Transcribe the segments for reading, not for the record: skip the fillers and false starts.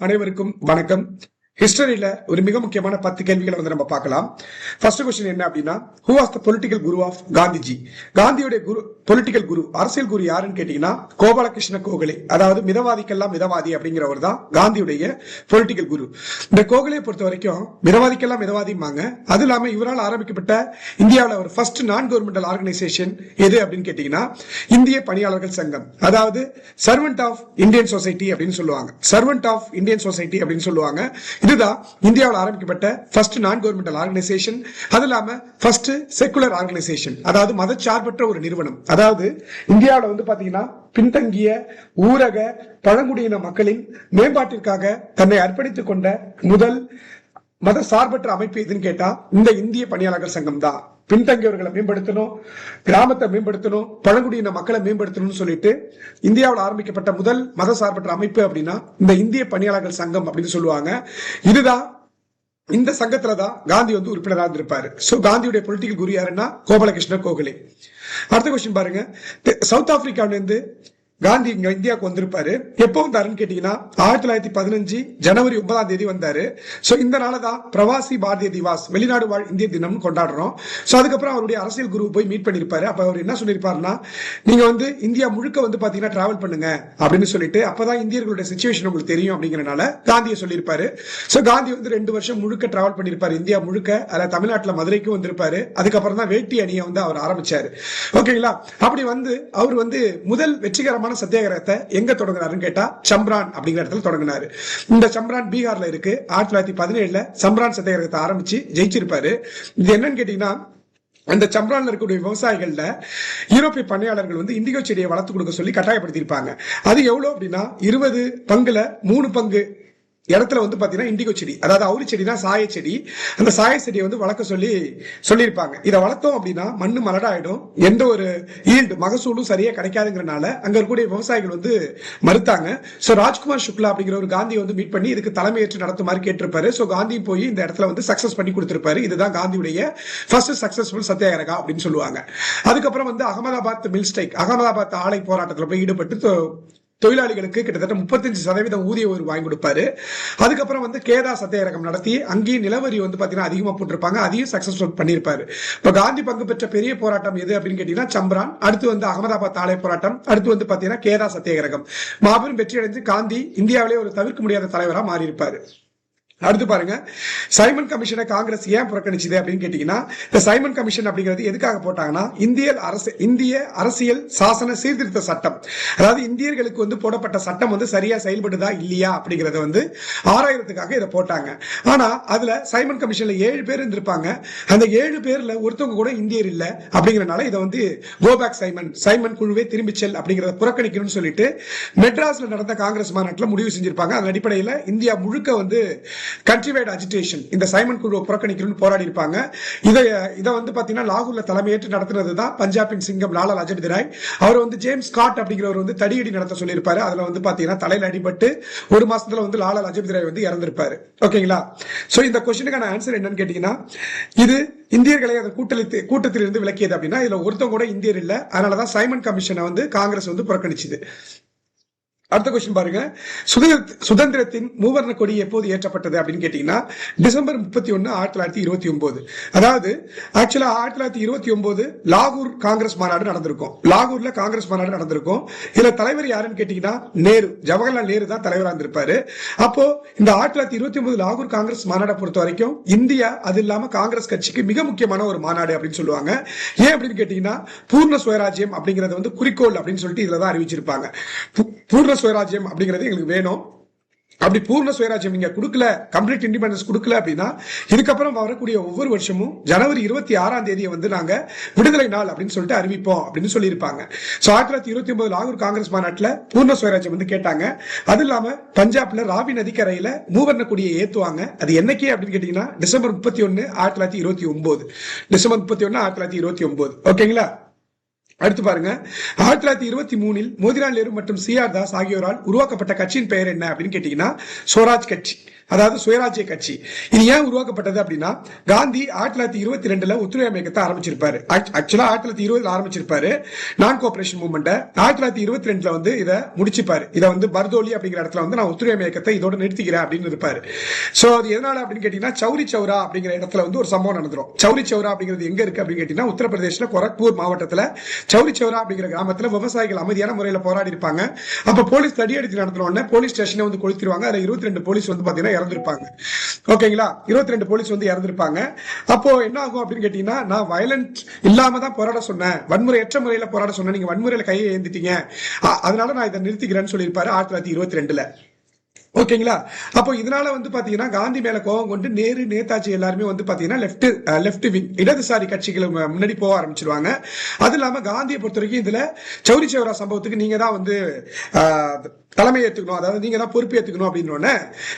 அனைவருக்கும் வணக்கம். ஹிஸ்டரியில ஒரு மிக முக்கியமான 10 கேள்விகளை நம்ம பார்க்கலாம். ஃபர்ஸ்ட் क्वेश्चन என்ன அப்படின்னா, who was the political guru of Gandhiji? காந்தியுடைய குரு, பொலிட்டிக்கல் குரு, அரசியல் குரு யாருன்னு கேட்டீங்கன்னா கோபாலகிருஷ்ண கோகலே. அதாவது மிதவாதிக்கெல்லாம் மிதவாதி அப்படிங்கிறவர் தான் காந்தியுடைய பொலிட்டிக்கல் குரு. இந்த கோகலே பொறுத்த வரைக்கும் மிதவாதிக்கெல்லாம் மிதவாதிம்பாங்க. அது இல்லாம இவரால் ஆரம்பிக்கப்பட்ட இந்தியாவில் ஒரு ஃபர்ஸ்ட் நான் கவர்மெண்டல் ஆர்கனைசேஷன் எது அப்படின்னு கேட்டீங்கன்னா இந்திய பணியாளர்கள் சங்கம். அதாவது சர்வெண்ட் ஆஃப் இந்தியன் சொசைட்டி அப்படின்னு சொல்லுவாங்க. சர்வெண்ட் ஆஃப் இந்தியன் சொசைட்டி அப்படின்னு சொல்லுவாங்க. இதுதான் இந்தியாவில் ஆரம்பிக்கப்பட்ட ஃபர்ஸ்ட் நான் கவர்மெண்டல் ஆர்கனைசேஷன். அது இல்லாம ஃபர்ஸ்ட் செக்குலர் ஆர்கனைசேஷன், அதாவது மதச்சார்பற்ற ஒரு நிறுவனம். அதாவது இந்தியாவில் பாத்தீங்கன்னா பின்தங்கிய ஊரக பழங்குடியின மக்களின் மேம்பாட்டிற்காக தன்னை அர்ப்பணித்துக் கொண்ட முதல் மத சார்பற்ற அமைப்பு எதுன்னு கேட்டா இந்த இந்திய பணியாளர்கள் சங்கம் தான். பின்தங்கியவர்களை மேம்படுத்தணும், கிராமத்தை மேம்படுத்தணும், பழங்குடியின மக்களை மேம்படுத்தணும்னு சொல்லிட்டு இந்தியாவில் ஆரம்பிக்கப்பட்ட முதல் மத சார்பற்ற அமைப்பு அப்படின்னா இந்த இந்திய பணியாளர்கள் சங்கம் அப்படின்னு சொல்லுவாங்க. இதுதான், இந்த சங்கத்துலதான் காந்தி உறுப்பினராக இருந்திருப்பாரு. சோ காந்தியுடைய பொலிட்டிக்கல் குரு யாருன்னா கோபாலகிருஷ்ண கோகலே. அடுத்த கொஸ்டின் பாருங்க. சவுத் ஆப்பிரிக்காவில இருந்து காந்தி இங்க இந்தியாவுக்கு வந்திருப்பாரு. எப்போ வந்தாருன்னு கேட்டீங்கன்னா 1915 ஜனவரி 9 வந்தாரு. சோ இந்த நாளதான் பிரவாசி பாரதிய திவாஸ், வெளிநாடு வாழ் இந்திய தினம் கொண்டாடுறோம். சோ அதுக்கப்புறம் அவருடைய அரசியல் குரு போய் மீட் பண்ணிருப்பாரு. அப்ப அவர் என்ன சொல்லிருப்பாருன்னா, நீங்க இந்தியா முழுக்க பாத்தீங்கன்னா டிராவல் பண்ணுங்க அப்படின்னு சொல்லிட்டு, அப்பதான் இந்தியர்களுடைய சிச்சுவேஷன் உங்களுக்கு தெரியும் அப்படிங்கறனால காந்தியை சொல்லியிருப்பாரு. சோ காந்தி 2 வருஷம் முழுக்க டிராவல் பண்ணிருப்பாரு இந்தியா முழுக்க. அதுல தமிழ்நாட்டுல மதுரைக்கும் வந்திருப்பாரு. அதுக்கப்புறம் தான் வேட்டி அணியை அவர் ஆரம்பிச்சாரு. ஓகேங்களா? அப்படி அவர் முதல் வெற்றிகரமான சத்தியாகிரகத்தை எங்க தொடங்கினாருன்னு கேட்டா சம்ரான் அப்படிங்கிற இடத்துல தொடங்கினாரு. இந்த சம்ரான் பீகார்ல இருக்கு. 1917 சம்ரான் சத்தியாகிரகத்தை ஆரம்பிச்சு ஜெயிச்சிருப்பாரு. இது என்னன்னு கேட்டீங்கன்னா, அந்த சம்ரான்ல இருக்கக்கூடிய விவசாயிகள்ல யூரோப்பிய பண்ணையாளர்கள் இண்டிகோ செடியை வளர்த்து கொடுக்க சொல்லி கட்டாயப்படுத்தி இருப்பாங்க. அது எவ்வளவு அப்படின்னா 20 பங்குல 3 பங்கு இடத்துல பாத்தீங்கன்னா இண்டிகோ செடி, அதாவது அவுரி செடி தான் சாய செடி. அந்த சாய செடியை வளர்க்க சொல்லியிருப்பாங்க. இதை வளர்த்தோம் அப்படின்னா மண்ணு மலடாயிடும், எந்த ஒரு ஈல்டு மகசூலும் சரியா கிடைக்காதுங்கிறனால அங்க இருக்கக்கூடிய விவசாயிகள் மறுத்தாங்க. சோ ராஜ்குமார் சுக்லா அப்படிங்கிற ஒரு காந்தி மீட் பண்ணி இதுக்கு தலைமையேற்று நடத்துமாறு கேட்டிருப்பாரு. சோ காந்தி போய் இந்த இடத்துல சக்சஸ் பண்ணி கொடுத்திருப்பாரு. இதுதான் காந்தியுடைய ஃபர்ஸ்ட் சக்சஸ்ஃபுல் சத்தியாகிரகா அப்படின்னு சொல்லுவாங்க. அதுக்கப்புறம் அகமதாபாத் மில் ஸ்ட்ரைக், அகமதாபாத் ஆலை போராட்டத்தில் போய் ஈடுபட்டு தொழிலாளிகளுக்கு கிட்டத்தட்ட 35% ஊதிய உயர்வு வாங்கி கொடுப்பாரு. அதுக்கப்புறம் கேதா சத்தியாகிரகம் நடத்தி அங்கேயும் நிலவரி பாத்தீங்கன்னா அதிகமா போட்டிருப்பாங்க. அதையும் சக்சஸ்ஃபுல் பண்ணிருப்பாரு. இப்ப காந்தி பங்கு பெற்ற பெரிய போராட்டம் எது அப்படின்னு கேட்டீங்கன்னா சம்ரான், அடுத்து அகமதாபாத் ஆலை போராட்டம், அடுத்து பாத்தீங்கன்னா கேதா சத்தியாகிரகம். மாபெரும் வெற்றி அடைஞ்சு காந்தி இந்தியாவிலே ஒரு தவிர்க்க முடியாத தலைவரா மாறி இருப்பாரு. அடுத்து பாருங்க, சைமன் கமிஷனை காங்கிரஸ் ஏன் புறக்கணிச்சது அப்படின்னு கேட்டீங்கன்னா, இந்த சைமன் கமிஷன் அப்படிங்கிறது எதுக்காக போட்டாங்கன்னா இந்திய அரசியல் சாசன சீர்திருத்த சட்டம், அதாவது இந்தியர்களுக்கு போடப்பட்ட சட்டம் சரியா செயல்படுதா இல்லையா அப்படிங்கறத ஆராயறதுக்காக இதை போட்டாங்க. ஆனா அதுல சைமன் கமிஷன்ல 7 பேர் இருந்திருப்பாங்க. அந்த 7 பேர்ல ஒருத்தவங்க கூட இந்தியர் இல்ல. அப்படிங்கறனால இதை கோபேக் சைமன் குழுவே திரும்பிச்சல் அப்படிங்கறத புறக்கணிக்கணும்னு சொல்லிட்டு மெட்ராஸ்ல நடந்த காங்கிரஸ் மாநாட்டில் முடிவு செஞ்சிருப்பாங்க. அதன் அடிப்படையில் இந்தியா முழுக்க கண்ட்ரிவைட் அஜிடேஷன், இந்த சைமன் குழுவை புறக்கணிக்கணும்னு போராடி இருப்பாங்க. இதை பாத்தீங்கன்னா லாகூர்ல தலைமையேற்று நடத்தினதுதான் பஞ்சாபின் சிங்கம் லாலா லஜபதி ராய். அவர் ஜேம்ஸ் ஸ்காட் அப்படிங்கிறவர் தடியடி நடத்த சொல்லியிருப்பாரு. அதுல பாத்தீங்கன்னா தலையில அடிபட்டு 1 மாசத்துல லாலா லஜபதி ராய் இறந்திருப்பாரு. ஓகேங்களா? சோ இந்த கொஸ்டினுக்கான ஆன்சர் என்னன்னு கேட்டீங்கன்னா, இது இந்தியர்களை அந்த கூட்டத்தில் இருந்து விலக்கியது அப்படின்னா இதுல ஒருத்தவங்க கூட இந்தியர் இல்ல. அதனாலதான் சைமன் கமிஷனை காங்கிரஸ் புறக்கணிச்சது. அடுத்த கொஸ்டின் பாருங்க, சுதந்திரத்தின் மூவர்ண கொடி எப்போது ஏற்றப்பட்டது அப்படின்னு கேட்டீங்கன்னா டிசம்பர் 31, 1929. அதாவது ஆக்சுவலா 1929 லாகூர் காங்கிரஸ் மாநாடு நடந்திருக்கும். லாகூர்ல காங்கிரஸ் மாநாடு நடந்திருக்கும். இதுல தலைவர் யாருன்னு கேட்டீங்கன்னா நேரு, ஜவஹர்லால் நேரு தான் தலைவராக இருந்திருப்பாரு. அப்போ இந்த 1929 லாகூர் காங்கிரஸ் மாநாடை பொறுத்த வரைக்கும் இந்தியா, அது இல்லாம காங்கிரஸ் கட்சிக்கு மிக முக்கியமான ஒரு மாநாடு அப்படின்னு சொல்லுவாங்க. ஏன் அப்படின்னு கேட்டீங்கன்னா பூர்ண சுயராஜ்யம் அப்படிங்கறது குறிக்கோள் அப்படின்னு சொல்லிட்டு இதுலதான் அறிவிச்சிருப்பாங்க. பூர்ண சுயராஜ்யம் அப்படிங்கிறது எங்களுக்கு வேணும். அப்படி பூர்ண சுயராஜ்யம் நீங்க கொடுக்கல, கம்ப்ளீட் இண்டிபெண்டன்ஸ் கொடுக்கல அப்படின்னா இதுக்கப்புறம் வரக்கூடிய ஒவ்வொரு வருஷமும் ஜனவரி 26 நாங்க விடுதலை நாள் அப்படின்னு சொல்லிட்டு அறிவிப்போம் அப்படின்னு சொல்லியிருப்பாங்க. 1929 லாகூர் காங்கிரஸ் மாநாட்டில் பூர்ண சுயராஜ்யம் கேட்டாங்க. அது இல்லாம பஞ்சாப்ல ராவி நதிக்கரையில மூவர்ண கொடியை ஏத்துவாங்க. அது என்னைக்கு அப்படின்னு கேட்டீங்கன்னா டிசம்பர் 31, 1929. டிசம்பர் 31, 1929. ஓகேங்களா? அடுத்து பாருங்க, 1923 மோதிலால் நேரு மற்றும் CR தாஸ் ஆகியோரால் உருவாக்கப்பட்ட கட்சியின் பெயர் என்ன அப்படின்னு கேட்டீங்கன்னா ஸ்வராஜ் கட்சி. அதாவது சுயராஜ்ய கட்சி. இது ஏன் உருவாக்கப்பட்டது அப்படின்னா, காந்தி 1922 ஒத்துழையாமை இயக்கத்தை ஆரம்பிச்சிருப்பாரு. ஆக்சுவலா 1920 ஆரம்பிச்சிருப்பாரு நான் கோஆபரேஷன் மூவ்மெண்ட். 1922 வந்து இதை முடிச்சுப்பாரு. இதை வந்து பர்தோலி அப்படிங்கிற இடத்துல வந்து நான் ஒத்துழையாமை இயக்கத்தை இதோட நிறுத்திக்கிறேன் அப்படின்னு இருப்பாரு. சோ அது எதனால அப்படின்னு கேட்டீங்கன்னா, சௌரி சௌரா அப்படிங்கிற இடத்துல வந்து ஒரு சம்பவம் நடந்துரும். சௌரி சௌரா அப்படிங்கிறது எங்க இருக்கு அப்படின்னு கேட்டீங்கன்னா, உத்தரப்பிரதேசல கோரக்பூர் மாவட்டத்துல சௌரி சௌரா அப்படிங்கிற கிராமத்துல விவசாயிகள் அமைதியான முறையில் போராடி இருப்பாங்க. அப்ப போலீஸ் தடி அடித்து நடத்தின உடனே போலீஸ் ஸ்டேஷனை வந்து கொளுத்திடுவாங்க. அதுல 22 போலீஸ் வந்து பாத்தீங்கன்னா இறந்திருப்பாங்க. ஓகேங்களா, 22 போலீஸ் வந்து இறந்திருப்பாங்க. அப்போ என்ன ஆகும் அப்படின்னு கேட்டீங்கன்னா, நான் வயலன்ட் இல்லாம தான் போராட சொன்னேன், வன்முறையற்ற முறையில போராட சொன்னேன், நீங்க வன்முறையில கையை ஏந்திட்டீங்க, அதனால நான் இதை நிறுத்திக்கிறேன்னு சொல்லியிருப்பாரு 1922. ஓகேங்களா. அப்போ இதனால வந்து பாத்தீங்கன்னா காந்தி மேல கோபம் கொண்டு நேரு, நேதாஜி எல்லாருமே வந்து பாத்தீங்கன்னா லெப்ட் விங் இடதுசாரி கட்சிகள் முன்னாடி போக ஆரம்பிச்சிருவாங்க. அது இல்லாம காந்தியை பொறுத்த வரைக்கும் இதுல சௌரி சௌரா சம்பவத்துக்கு நீங்க தான் வந்து தலைமை ஏற்றுக்கணும், அதாவது நீங்க தான் பொறுப்பேற்றுக்கணும் அப்படின்னு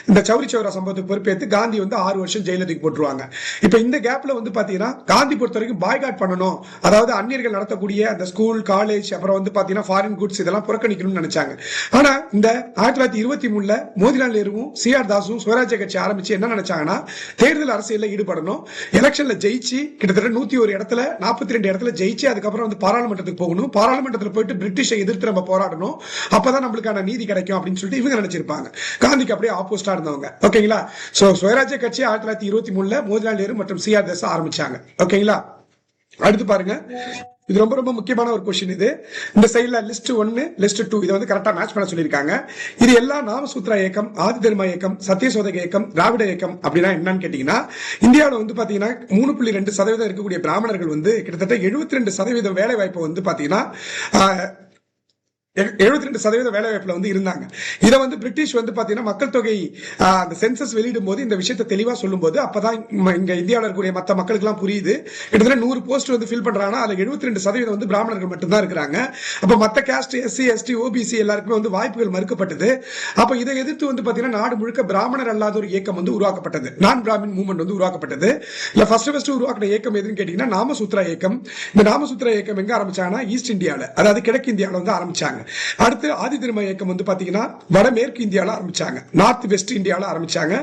இந்த சௌரி சௌரா சம்பவத்துக்கு பொறுப்பேற்று காந்தி வந்து 6 வருஷம் ஜெயில தூக்கி போட்டுருவாங்க. இப்ப இந்த கேப்ல வந்து பாத்தீங்கன்னா காந்தி பொறுத்த வரைக்கும் பாய்காட் பண்ணணும், அதாவது அந்நியர்கள் நடத்தக்கூடிய அந்த ஸ்கூல், காலேஜ், அப்புறம் வந்து பாத்தீங்கன்னா ஃபாரின் குட்ஸ் இதெல்லாம் புறக்கணிக்கணும்னு நினைச்சாங்க. ஆனா இந்த 1923 மோதிலால் நேருவும் சிஆர் தாஸும் சுயராஜ்ய கட்சி ஆரம்பிச்சு என்ன நினைச்சாங்கன்னா, தேர்தல் அரசியல்ல ஈடுபடணும், எலெக்ஷன்ல ஜெயிச்சு கிட்டத்தட்ட 101 இடத்துல 42 இடத்துல ஜெயிச்சு அதுக்கப்புறம் வந்து பாராளுமன்றத்துக்கு போகணும், பாராளுமன்றத்தில் போயிட்டு பிரிட்டிஷை எதிர்த்து நம்ம போராடணும், அப்பதான் நம்மளுக்கான நீதி கிடைக்கும் அப்படின்னு சொல்லிட்டு இவங்க நினைச்சிருப்பாங்க. காந்திக்கு அப்படியே ஆப்போசிட்டா இருந்தவங்க. ஓகேங்களா. சோ சுயராஜ்ய கட்சி 1923 மோதிலால் நேரு மற்றும் சிஆர் தாஸ் ஆரம்பிச்சாங்க. ஓகேங்களா. அடுத்து பாருங்க, இது ரொம்ப ரொம்ப முக்கியமான ஒரு கொஸ்டின். இது இந்த சைடுல லிஸ்ட் 1 லிஸ்ட் 2 இதை வந்து கரெக்டா மேட்ச் பண்ண சொல்லியிருக்காங்க. இது எல்லாம் நாமசூத்ரா இயக்கம், ஆதி தர்ம இயக்கம், சத்தியசோதக இயக்கம், திராவிட இயக்கம் அப்படின்னா என்னன்னு கேட்டீங்கன்னா, இந்தியாவில் வந்து பாத்தீங்கன்னா 3.2% இருக்கக்கூடிய பிராமணர்கள் வந்து கிட்டத்தட்ட 72% வேலை வாய்ப்பு வந்து பாத்தீங்கன்னா 72% வேலை வாய்ப்புல வந்து இருந்தாங்க. இதை வந்து பிரிட்டிஷ் வந்து பாத்தீங்கன்னா மக்கள் தொகை அந்த சென்சஸ் வெளியிடும் போது இந்த விஷயத்தை தெளிவா சொல்லும் போது அப்பதான் இங்க இந்தியாவில் இருக்கக்கூடிய மற்ற மக்களுக்கு எல்லாம் புரியுது. கிட்டத்தட்ட 100 போஸ்ட் வந்து ஃபில் பண்றாங்கன்னா அதுல 72% வந்து பிராமணர்கள் மட்டும்தான் இருக்கிறாங்க. அப்ப மத்த காஸ்ட், எஸ்சி, எஸ்டி, ஓபிசி எல்லாருக்குமே வந்து வாய்ப்புகள் மறுக்கப்பட்டது. அப்ப இதை எதிர்த்து வந்து பாத்தீங்கன்னா நாடு முழுக்க பிராமணர் அல்லாத ஒரு இயக்கம் வந்து உருவாக்கப்பட்டது, நான் பிராமின் மூவ்மெண்ட் வந்து உருவாக்கப்பட்டது. இல்ல ஃபர்ஸ்ட் உருவாக்கின இயக்கம் எதுன்னு கேட்டீங்கன்னா நாமசூத்ரா இயக்கம். இந்த நாமசூத்ரா இயக்கம் எங்க ஆரம்பிச்சாங்கன்னா ஈஸ்ட் இந்தியாவில், அதாவது கிழக்கு இந்தியாவில் வந்து ஆரம்பிச்சாங்க. அடுத்து ஆதி தர்ம இயக்கம் வந்து பாத்தீங்கன்னா வடமேற்கு இந்தியாவில் ஆரம்பிச்சாங்க, நார்த் வெஸ்ட் இந்தியாவில் ஆரம்பிச்சாங்க.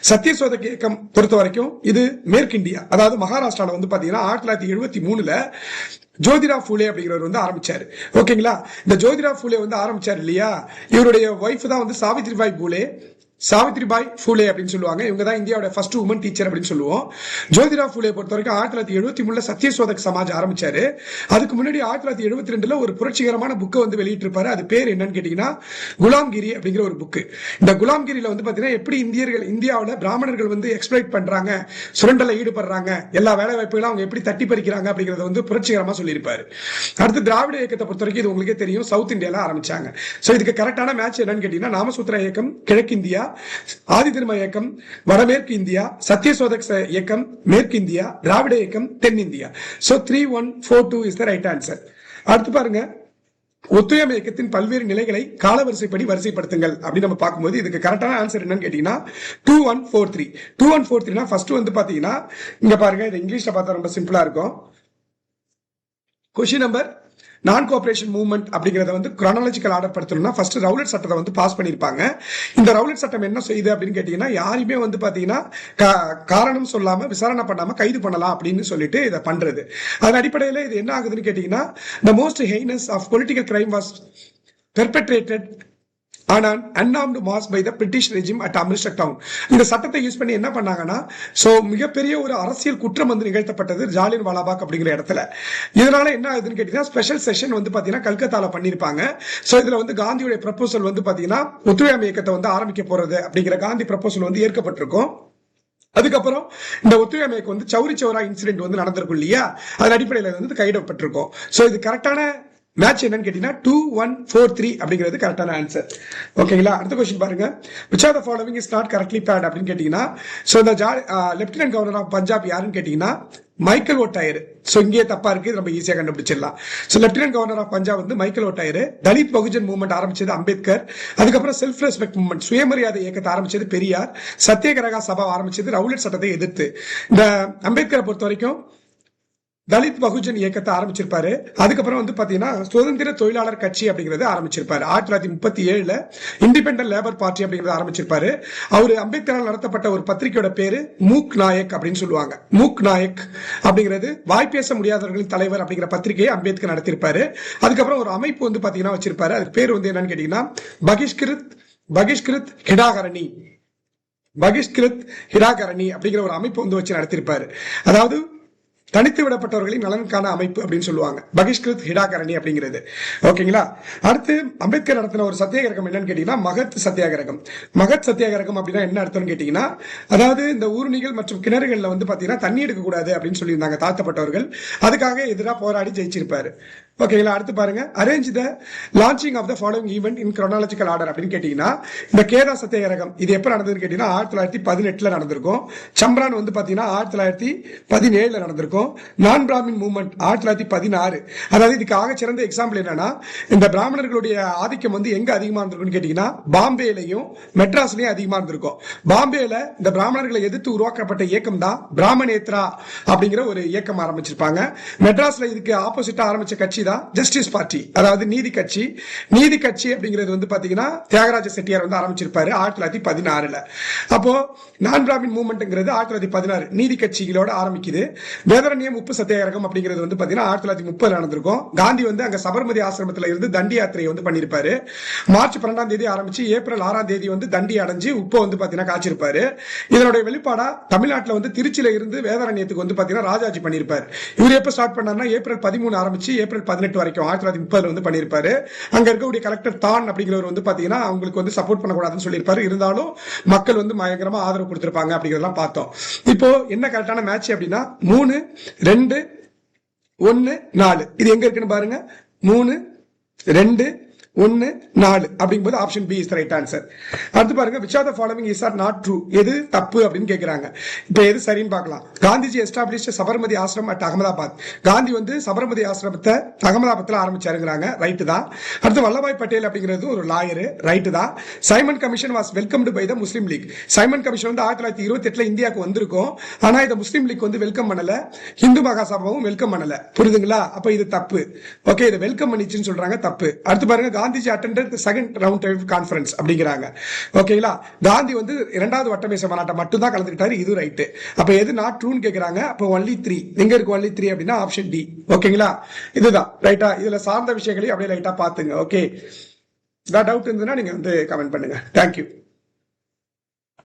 சத்தியசோதக இயக்கம் பொறுத்த வரைக்கும் இது மேற்கு இந்தியா, அதாவது மகாராஷ்டிரால வந்து பாத்தீங்கன்னா 1973 ஜோதிராவ் பூலே அப்படிங்கிறவர் வந்து ஆரம்பிச்சாரு. ஓகேங்களா. இந்த ஜோதிராவ் பூலே வந்து ஆரம்பிச்சாரு இல்லையா, இவருடைய ஒய்ஃப் தான் வந்து சாவித்ரிபாய் பூலே அப்படின்னு சொல்லுவாங்க. இவங்க தான் இந்தியாவோட ஃபர்ஸ்ட் உமன் டீச்சர் அப்படின்னு சொல்லுவோம். ஜோதிராவ் பூலே பொறுத்த வரைக்கும் 1973 சத்தியசோதக் சமாஜ் ஆரம்பிச்சாரு. அதுக்கு முன்னாடி 1972 ஒரு புரட்சிகரமான புக்கை வந்து வெளியிட்டு இருப்பாரு. அது பேர் என்னன்னு கேட்டீங்கன்னா குலாம்கிரி அப்படிங்கிற ஒரு புக்கு. இந்த குலாம்கிரியில வந்து பாத்தீங்கன்னா எப்படி இந்தியாவில் பிராமணர்கள் வந்து எக்ஸ்பிளைட் பண்றாங்க, சுரண்டல ஈடுபடுறாங்க, எல்லா வேலை வாய்ப்புகளும் அவங்க எப்படி தட்டி பறிக்கிறாங்க அப்படிங்கறத வந்து புரட்சிகரமா சொல்லியிருப்பாரு. அடுத்து திராவிட இயக்கத்தை பொறுத்த வரைக்கும் இது உங்களுக்கே தெரியும், சவுத் இந்தியால ஆரம்பிச்சாங்க. சோ இதுக்கு கரெக்டான மேட்ச் என்னன்னு கேட்டீங்கன்னா நாமசூத்ரா இயக்கம் கிழக்கு இந்தியா, ஆதி தர்ம இயக்கம் வடமேற்கு இந்தியா, சத்தியசோதக் இயக்கம் மேற்கு இந்தியா, திராவிட இயக்கம் தென் India. So 3142 is the right answer. அடுத்து பாருங்க, ஒத்துழையாமை இயக்கத்தின் பல்வேறு நிலைகளை காலவரிசைப்படி வரிசைப்படுத்துங்கள் அப்படின்னு நம்ம பார்க்கும்போது இதுக்கு கரெக்டான ஆன்சர் என்னன்னு கேட்டீங்கன்னா 2143. 2143 ஃபர்ஸ்ட் வந்து பாத்தீங்கன்னா இங்க பாருங்க, இது இங்கிலீஷ்ல பார்த்தா ரொம்ப சிம்பிளா இருக்கும். கொஸ்டின் நம்பர் நான் கோஆபரேஷன் மூவ்மெண்ட் அப்படிங்கறத வந்து குரானாலஜிக்கல் ஆர்டர் படுத்தணும்னா ஃபர்ஸ்ட் ரவுலட் சட்டத்தை வந்து பாஸ் பண்ணிருப்பாங்க. இந்த ரவுலட் சட்டம் என்ன செய்யுது அப்படின்னு கேட்டீங்கன்னா, யாருமே வந்து பாத்தீங்கன்னா காரணம் சொல்லாம விசாரணை பண்ணாம கைது பண்ணலாம் அப்படின்னு சொல்லிட்டு இதை பண்றது. அதன் அடிப்படையில் இது என்ன ஆகுதுன்னு கேட்டீங்கன்னா, the most heinous of political crime was perpetrated on an unarmed mass by the British regime at Amritsar town. இந்த சட்டத்தை யூஸ் பண்ணி என்ன பண்ணாங்கன்னா, சோ மிகப்பெரிய ஒரு அரசியல் குற்றம் வந்து நிகழ்த்தப்பட்டது ஜாலியன் வாலாபாக் அப்படிங்கிற இடத்துல. இதனால என்ன ஆகுதுன்னு கேட்டீங்கன்னா, ஸ்பெஷல் செஷன் வந்து பாத்தீங்கன்னா கல்கத்தால பண்ணிருப்பாங்க. சோ இதுல வந்து காந்தியுடைய ப்ரப்போசல் வந்து பாத்தீங்கன்னா ஒத்துழையாமை இயக்கத்தை வந்து ஆரம்பிக்க போறது அப்படிங்கிற காந்தி ப்ரப்போசல் வந்து ஏற்கப்பட்டிருக்கும். அதுக்கப்புறம் இந்த ஒத்துழையாமை இயக்கம் வந்து சௌரி சௌரா இன்சிடென்ட் வந்து நடந்திருக்கும் இல்லையா, அதன் அடிப்படையில் வந்து கைவிடப்பட்டிருக்கும். சோ இது கரெக்டான மேட்ச் என்னன்னு கேட்டீங்கன்னா 2143 அப்படிங்கிறது கரெக்டான ஆன்சர். ஓகேங்களா. அடுத்த கொஸ்டின் பாருங்க, which of the following is not correctly paired அப்படின்னு கேட்டீங்கன்னா, சோ இந்த லெப்டினன்ட் கவர்னர் ஆஃப் பஞ்சாப் யாருன்னு கேட்டீங்கன்னா மைக்கேல் ஓடையர். சோ இங்கே தப்பா இருக்கு, நம்ம ஈஸியா கண்டுபிடிச்சிடலாம். So lieutenant governor of Punjab வந்து Michael O'Dwyer. Dalit Bahujan movement ஆரம்பிச்சது அம்பேத்கர். அதுக்கப்புறம் செல்ஃப் ரெஸ்பெக்ட் மூவ்மெண்ட், சுயமரியாதை இயக்கத்தை ஆரம்பிச்சது பெரியார். சத்தியகிரக சபா ஆரம்பிச்சது ரவுலட் சட்டத்தை எதிர்த்து. இந்த அம்பேத்கரை பொறுத்த வரைக்கும் தலித் பகுஜன் இயக்கத்தை ஆரம்பிச்சிருப்பாரு. அதுக்கப்புறம் வந்து பாத்தீங்கன்னா சுதந்திர தொழிலாளர் கட்சி அப்படிங்கறது ஆரம்பிச்சிருப்பாரு. 1937 இண்டிபெண்டன்ட் லேபர் பார்ட்டி அப்படிங்கறது ஆரம்பிச்சிருப்பாரு. அவரு அம்பேத்கரால் நடத்தப்பட்ட ஒரு பத்திரிகையோட பேரு மூக் நாயக் அப்படின்னு சொல்லுவாங்க. மூக் நாயக் அப்படிங்கிறது வாய் பேச முடியாதவர்களின் தலைவர் அப்படிங்கிற பத்திரிகையை அம்பேத்கர் நடத்திருப்பாரு. அதுக்கப்புறம் ஒரு அமைப்பு வந்து பாத்தீங்கன்னா வச்சிருப்பாரு. அது பேர் வந்து என்னன்னு கேட்டீங்கன்னா பகிஷ்கிருத் ஹிடாகரணி அப்படிங்கிற ஒரு அமைப்பு வந்து வச்சு நடத்திருப்பாரு. அதாவது தனித்து விடப்பட்டவர்களின் நலனுக்கான அமைப்பு அப்படின்னு சொல்லுவாங்க. பகிஷ்கிருத் ஹிடாகரணி அப்படிங்கிறது. ஓகேங்களா. அடுத்து அம்பேத்கர் நடத்தின ஒரு சத்தியாகிரகம் என்னன்னு கேட்டீங்கன்னா மகத் சத்தியாகிரகம். மகத் சத்தியாகிரகம் அப்படின்னா என்ன அர்த்தம்னு கேட்டீங்கன்னா, அதாவது இந்த ஊருணிகள் மற்றும் கிணறுகள்ல வந்து பாத்தீங்கன்னா தண்ணி எடுக்கக்கூடாது அப்படின்னு சொல்லியிருந்தாங்க தாழ்த்தப்பட்டவர்கள். அதுக்காக எதிராக போராடி ஜெயிச்சிருப்பாரு. ஓகேங்களா. அடுத்து பாருங்க, arrange the launching of the following event in chronological order அப்படின்னு கேட்டீங்கன்னா, இந்த கேதா சத்தியாகிரகம் இது எப்ப நடந்ததுன்னு கேட்டீங்கன்னா 1918 நடந்திருக்கும். சம்பரான் வந்து பாத்தீங்கன்னா 1917 நடந்திருக்கும். நான் பிராமின் மூவ்மெண்ட் 1916. அதாவது இதுக்கு ஆக சிறந்த எக்ஸாம்பிள் என்னன்னா, இந்த பிராமணர்களுடைய ஆதிக்கம் வந்து எங்க அதிகமா இருந்திருக்குன்னு கேட்டீங்கன்னா பாம்பேலையும் மெட்ராஸ்லயும் அதிகமா இருந்திருக்கும். பாம்பேல இந்த பிராமணர்களை எதிர்த்து உருவாக்கப்பட்ட இயக்கம் தான் பிராமணேத்ரா அப்படிங்கிற ஒரு இயக்கம் ஆரம்பிச்சிருப்பாங்க. மெட்ராஸ்ல இதுக்கு ஆப்போசிட்டா ஆரம்பிச்ச கட்சி தான் ஜஸ்டிஸ் பார்ட்டி, அதாவது நீதி கட்சி. நீதி கட்சி அப்படிங்கிறது வந்து பாத்தீங்கன்னா தியாகராஜ செட்டியார் வந்து ஆரம்பிச்சிருப்பாரு 1916. அப்போ நான் பிராமின் மூவ்மெண்ட்ங்கிறது 1916 நீதி கட்சிகளோட ஆரம்பிக்குது. வேதரண்யம் உப்பு சத்தியாகிரகம் அப்படிங்கிறது வந்து பாத்தீங்கன்னா 1930 நடந்திருக்கும். காந்தி வந்து அங்க சபர்மதி ஆசிரமத்தில் இருந்து தண்டி யாத்திரையை வந்து பண்ணிருப்பாரு. மார்ச் 12ஆம் தேதி ஆரம்பிச்சு ஏப்ரல் 6ஆம் தேதி வந்து தண்டி அடைஞ்சு உப்பை வந்து பாத்தீங்கன்னா காய்ச்சிருப்பாரு. இதனுடைய வெளிப்பாடா தமிழ்நாட்டில் வந்து திருச்சியில இருந்து வேதாரண்யத்துக்கு வந்து பாத்தீங்கன்னா ராஜாஜி பண்ணிருப்பாரு. இவர் எப்ப ஸ்டார்ட் பண்ணாருன்னா ஏப்ரல் 13 ஆரம்பிச்சு ஏப்ரல் 18 வரைக்கும் 1930 வந்து பண்ணிருப்பாரு. அங்க இருக்கக்கூடிய கலெக்டர் தான் அப்படிங்கிறவர் வந்து பாத்தீங்கன்னா அவங்களுக்கு வந்து சப்போர்ட் பண்ணக்கூடாதுன்னு சொல்லியிருப்பாரு. இருந்தாலும் மக்கள் வந்து பயங்கரமா ஆதரவு கொடுத்திருப்பாங்க அப்படிங்கறதெல்லாம் பார்த்தோம். இப்போ என்ன கரெக்டான மேட்ச் அப்படின்னா 3, 2, 1, 4 இது எங்க இருக்குன்னு பாருங்க. 3, 2, 1, 4 அப்படிங்கும்போது option B is right answer. அடுத்து பாருங்க, which of the following is not true? எது தப்பு அப்படின்னு கேக்குறாங்க. இப்ப எது சரின்னு பார்க்கலாம். Gandhiji established Sabarmati Ashram at Ahmedabad. காந்தி வந்து சபர்மதி ஆசிரமத்தை அகமதாபாத்ல ஆரம்பிச்சாருங்கிறாங்க. ரைட்டு தான். அடுத்து வல்லபாய் பட்டேல் அப்படிங்கிறது ஒரு லாயர். ரைட்டு தான். Simon Commission was welcomed by the Muslim League. Simon Commission வந்து 1928 இந்தியாவுக்கு வந்திருக்கும். ஆனா இதை முஸ்லீம் லீக் வந்து வெல்கம் பண்ணல, இந்து மகாசபாவும் வெல்கம் பண்ணல. புரியுதுங்களா. அப்ப இது தப்பு. ஓகே, இதை வெல்கம் பண்ணிச்சுன்னு சொல்றாங்க, தப்பு. அடுத்து பாருங்க, Gandhiji attended the second round table conference அப்படிங்கிறாங்க. ஓகேங்களா. காந்தி வந்து இரண்டாவது வட்டமேசை மாநாட்டை மட்டும் தான் கலந்துக்கிட்டாரு. இது ரைட். அப்ப எது நாட் ட்ரூன்னு கேக்குறாங்க. அப்ப only 3 எங்க இருக்கு? only 3 அப்படின்னா ஆப்ஷன் டி. ஓகேங்களா. இதுதான் ரைட்டா. இதுல சார்ந்த விஷயங்களையும் அப்படியே லைட்டா பாத்துங்க. ஓகே, டவுட் இருந்ததுன்னா நீங்க வந்து கமெண்ட் பண்ணுங்க. தேங்க்யூ.